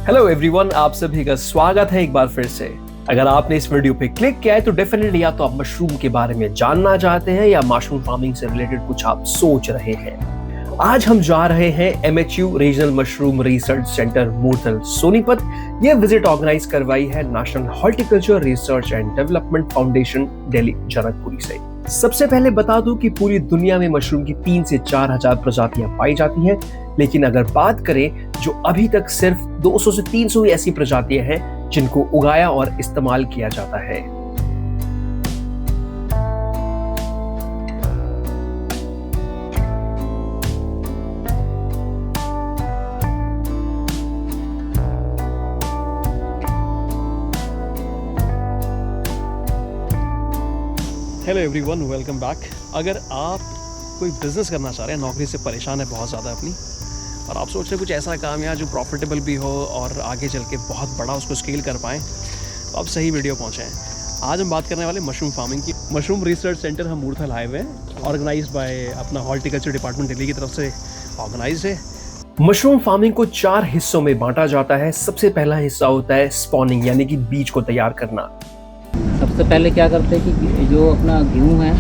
Hello everyone, आप सभी का स्वागत है एक बार फिर से। अगर आपने इस वीडियो पे क्लिक किया है तो डेफिनेटली या तो आप मशरूम के बारे में जानना चाहते हैं या मशरूम फार्मिंग से रिलेटेड कुछ आप सोच रहे हैं। आज हम जा रहे हैं MHU regional mushroom research centre Murthal Sonipat. ये विजिट ऑर्गेनाइज करवाई है national horticulture research and development foundation Delhi Janakpuri से। सबसे पहले बता दूं कि पूरी दुनिया में मशरूम की 3 से 4 हजार प्रजातियां पाई जाती हैं, लेकिन अगर बात करें जो अभी तक सिर्फ 200 से 300 ही ऐसी प्रजातियां हैं जिनको उगाया और इस्तेमाल किया जाता है। Hello everyone, welcome back. अगर आप कोई बिज़नेस करना चाह रहे हैं, नौकरी से परेशान है बहुत ज़्यादा अपनी, और आप सोच रहे हैं कुछ ऐसा काम या जो प्रॉफिटेबल भी हो और आगे चल के बहुत बड़ा उसको स्केल कर पाएँ, तो आप सही वीडियो पहुँचे हैं। आज हम बात करने वाले मशरूम फार्मिंग की। मशरूम रिसर्च सेंटर हम मूर्थल हाईवे ऑर्गेनाइज बाय अपना हॉर्टिकल्चर डिपार्टमेंट दिल्ली की तरफ से ऑर्गेनाइज है। मशरूम फार्मिंग को 4 हिस्सों में बांटा जाता है। सबसे पहला हिस्सा होता है स्पॉनिंग, यानी कि बीज को तैयार करना। सबसे पहले क्या करते हैं कि जो अपना गेहूँ है,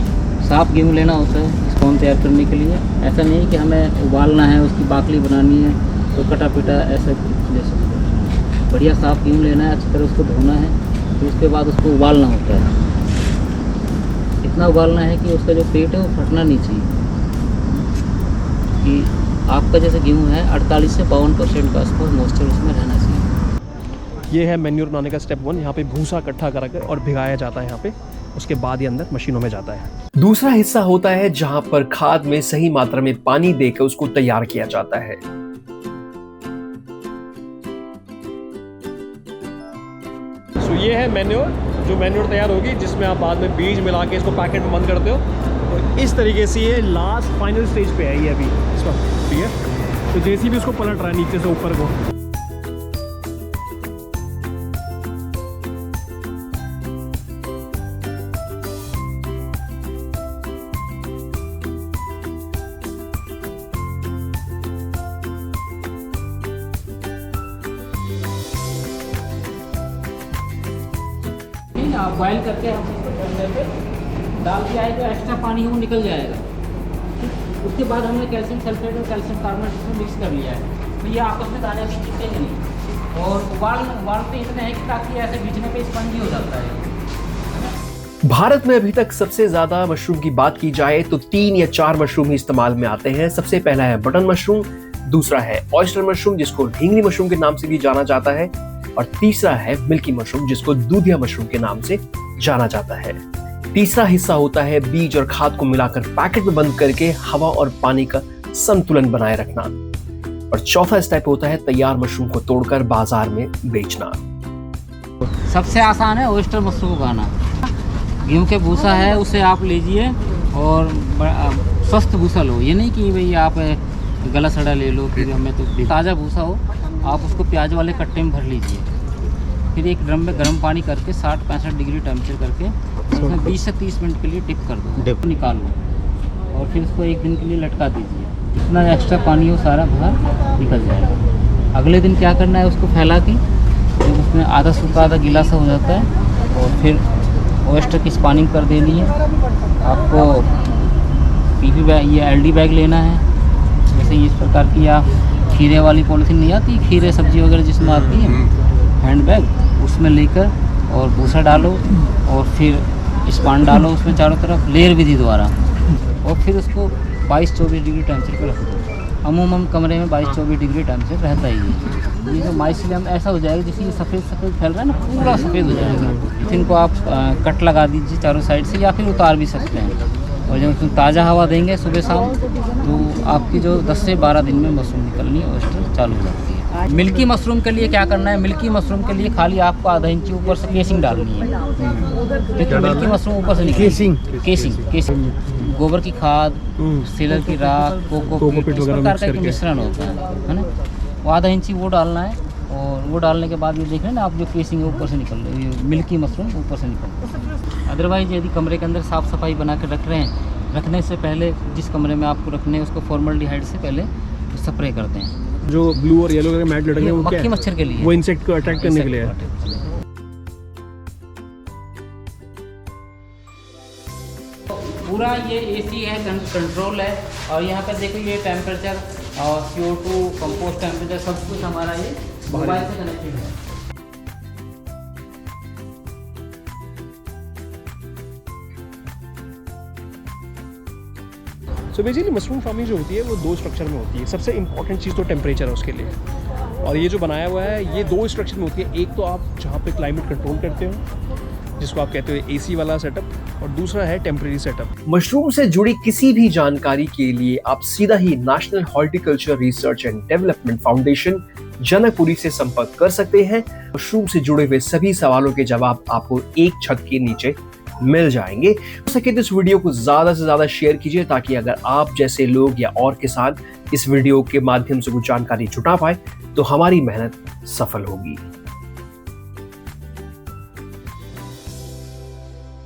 साफ गेहूँ लेना होता है स्पॉन तैयार करने के लिए। ऐसा नहीं कि हमें उबालना है, उसकी बाकली बनानी है तो कटा पिटा ऐसा ले सकते हैं। बढ़िया साफ गेहूँ लेना है, अच्छी तरह उसको धोना है, तो उसके बाद उसको उबालना होता है। इतना उबालना है कि उसका जो पेट है वो फटना नहीं चाहिए। कि आपका जैसे गेहूँ है 48 से 52% का आसपास मॉइस्चर उसमें रहना चाहिए। ये है मैन्योर बनाने का स्टेप 1। यहाँ पे भूसा इकट्ठा कर और भिगाया जाता है यहाँ पे, उसके बाद ये अंदर मशीनों में जाता है। दूसरा हिस्सा होता है जहां पर खाद में सही मात्रा में पानी देकर उसको तैयार किया जाता है। सो ये है मैन्योर, जो मैन्योर तैयार होगी जिसमें आप बाद में बीज मिला के इसको पैकेट में बंद करते हो। और इस तरीके से ये लास्ट फाइनल स्टेज पे है ये अभी इस वक्त, ठीक है। तो जैसे भी उसको पलट रहा है नीचे से ऊपर को। आप बॉयल करके हम इसको ठंडे पे डाल दिया है, जो एक्स्ट्रा पानी है वो निकल जाएगा। उसके बाद हमने कैल्शियम सल्फेट और कैल्शियम कार्बोनेट इसमें मिक्स कर लिया है, तो ये आपस में दाने भी चिपकेंगे नहीं। और उबालते इतने हैं कि ताकि ऐसे बीचने पे स्पंजी हो जाता है। भारत में अभी तक सबसे ज्यादा मशरूम की बात की जाए तो 3 या 4 मशरूम ही इस्तेमाल में आते हैं। सबसे पहला है बटन मशरूम, दूसरा है ऑयस्टर मशरूम जिसको ढींगली मशरूम के नाम से भी जाना जाता है, और तीसरा है मिल्की मशरूम जिसको दूधिया मशरूम के नाम से जाना जाता है। तीसरा हिस्सा होता है बीज और खाद को मिलाकर पैकेट में बंद करके हवा और पानी का संतुलन बनाए रखना, और चौथा स्टेप होता है तैयार मशरूम को तोड़कर बाजार में बेचना। सबसे आसान है ऑयस्टर मशरूम उगाना। गेहूँ के भूसा है उसे आप लीजिए और स्वस्थ भूसा लो। ये नहीं कि भाई आप गला सड़ा ले लो, फिर हमें तो ताज़ा भूसा हो। आप उसको प्याज वाले कट्टे में भर लीजिए, फिर एक ड्रम में गर्म पानी करके 60-65 डिग्री टेम्परेचर करके उसमें 20 से 30 मिनट के लिए डिप कर दो, निकालो, और फिर उसको 1 दिन के लिए लटका दीजिए। जितना एक्स्ट्रा पानी हो सारा बाहर निकल जाएगा। अगले दिन क्या करना है, उसको फैला के जब उसमें आधा सूखा आधा गीला सा हो जाता है, और फिर ऑयस्टर की स्पॉनिंग कर देनी है। आपको PP बैग या LD बैग लेना है, जैसे इस प्रकार की, या खीरे वाली पॉलिथीन नहीं आती, खीरे सब्जी वगैरह जिसमें आती है, हैंड बैग, उसमें लेकर और भूसा डालो और फिर स्पॉन डालो उसमें चारों तरफ लेयर विधि द्वारा, और फिर उसको 22-24 डिग्री टेम्परेचर पर रख दो। अमूमन कमरे में 22-24 डिग्री टेम्परेचर रहता ही है। ये जो माइसीलियम ऐसा हो जाएगा जैसे ये सफ़ेद फैल रहा है ना, पूरा सफ़ेद हो जाएगा। इनको आप कट लगा दीजिए चारों साइड से, या फिर उतार भी सकते हैं। और जब उसमें ताज़ा हवा देंगे सुबह शाम, तो आपकी जो 10 से 12 दिन में मशरूम निकलनी ऑयस्टर चालू हो जाती है। मिल्की मशरूम के लिए क्या करना है, मिल्की मशरूम के लिए खाली आपको आधा इंची ऊपर से केसिंग डालनी है। क्योंकि मिल्की मशरूम ऊपर से केसिंग गोबर की खाद, सिलर की राख, कोकोपीट इस प्रकार का एक मिश्रण होता है ना, वो आधा इंची वो डालना है। और वो डालने के बाद ये देख रहे हैं ना आप, जो केसिंग है ऊपर से निकल रही है, मिल्की मशरूम ऊपर से निकल रही है। अदरवाइज यदि कमरे के अंदर साफ़ सफाई बना के रख रहे हैं, रखने से पहले जिस कमरे में आपको रखने हैं उसको फॉर्मल्डिहाइड से पहले स्प्रे कर दें। जो ब्लू और येलो कलर मैट लटके हैं वो क्या मक्खी है? मच्छर के लिए, वो इंसेक्ट को अट्रैक्ट करने के लिए है। पूरा ये एसी है, कंट्रोल है, और यहाँ पर देखो ये टेम्परेचर और CO2 कंपोस्ट टेम्परेचर सब कुछ हमारा ये मोबाइल से कनेक्टेड है। सो बेसिकली मशरूम फार्मिंग जो होती है वो 2 स्ट्रक्चर में होती है। सबसे इंपॉर्टेंट चीज़ तो टेम्परेचर है उसके लिए, और ये जो बनाया हुआ है ये 2 स्ट्रक्चर में होती है। एक तो आप जहाँ पे क्लाइमेट कंट्रोल करते हो जिसको आप कहते हो AC वाला सेटअप, और दूसरा है टेम्परेरी सेटअप। मशरूम से जुड़ी किसी भी जानकारी के लिए आप सीधा ही national horticulture research and development foundation Janakpuri से संपर्क कर सकते हैं। मशरूम से जुड़े हुए सभी सवालों के जवाब आपको एक छत के नीचे मिल जाएंगे। हो सके तो इस वीडियो को ज्यादा से ज्यादा शेयर कीजिए, ताकि अगर आप जैसे लोग या और किसान इस वीडियो के माध्यम से कुछ जानकारी जुटा पाए तो हमारी मेहनत सफल होगी।